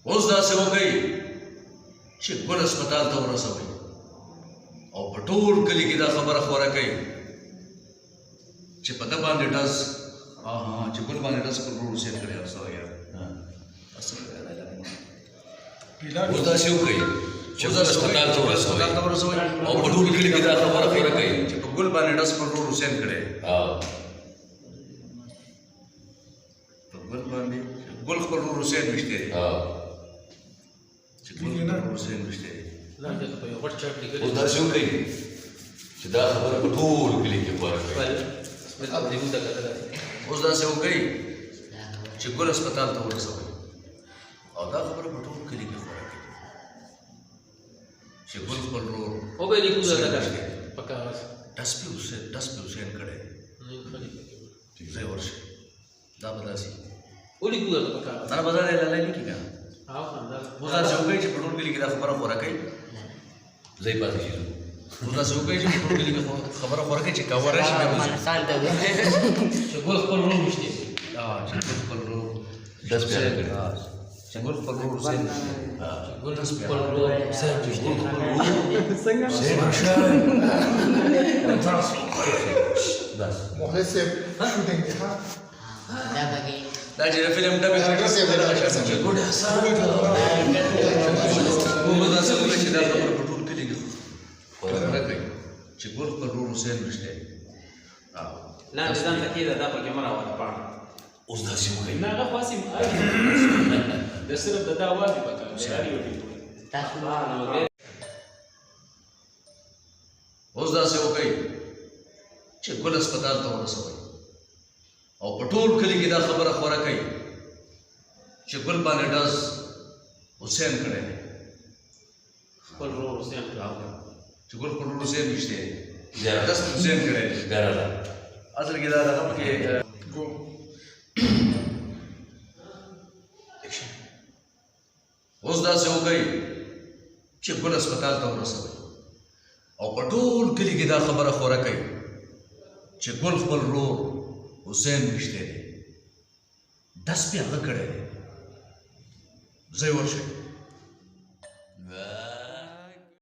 اوس داسې وکئ چې ګل هسپتال ته ورسوئ او په ټول کلي کې دا خبره خوره کوي چې په ده باندې ډز چې ګل باندې ډز پر ورور حسین کړی اوس داسې وکئ چې ګل هسپتال ته ورسوئ او په ټول کلي کې دا خبره خوره کوي چې په ګل باندې ډز پر ورور حسین کړی په ګل باندې ګل خپل ورور حسین ویشتی دی چې ګل خپل ورور حسین ویشتی دی اوس داسې وکئ چې دا خبره په ټول کلي کې خوره کوي اوس داسې وکئ چې ګل هسپتال ته ورسوئ او دا خبره په ټول کلي کې خوره کوي چې ګل خپل ورور ډس پې حسین کړی ځای ورشئ دا به داسې نه به دا دی لالی لیکي که نه اوس داسې وکئ چې په ټول کلي کې دا خبره خوره کوي ځای پاتې شي اوس داسې وکئ چې په ټول کلي کې خبره خوره کوي چې کاوه راشي بیا به چې ګل خپل ورور ویشتی چې ګل خپل ورور ډس بیا کړی چې ګل خپل ورور حسین ګل خپل ورور حسین ویشتی محسب شوټینګ دی ها دا چې د فلم ډبې چې ګل حسن اوس داسې وکئ چې دا خبره په ټول کلي کې خوره کوي چې ګل خپل ورور حسین ویشتی لاندې ځان ته کېده دا پکې مه راوړه پاڼه اوس داسې وکئ نه هغه خاص د صرف د دا آواز یې پکار دی اوس داسې وکئ چې ګل هسپتال ته ورسوئ او په ټول کلي کې دا خبره خوره کوي چې ګل باندې ډز حسین کړی دی خپل ورور حسین چې ګل خپل ورور حسین ویشتی دی ډز پې حسین کړی دی اصل کې دا دغه پکې اوس داسې وکئ چې ګل هسپتال ته ورسوئ او په ټول کلي کې دا خبره خوره کوي چې ګل خپل ورور حسین ویشتی دی ډز پې هغه کړی دی ځای ورشئ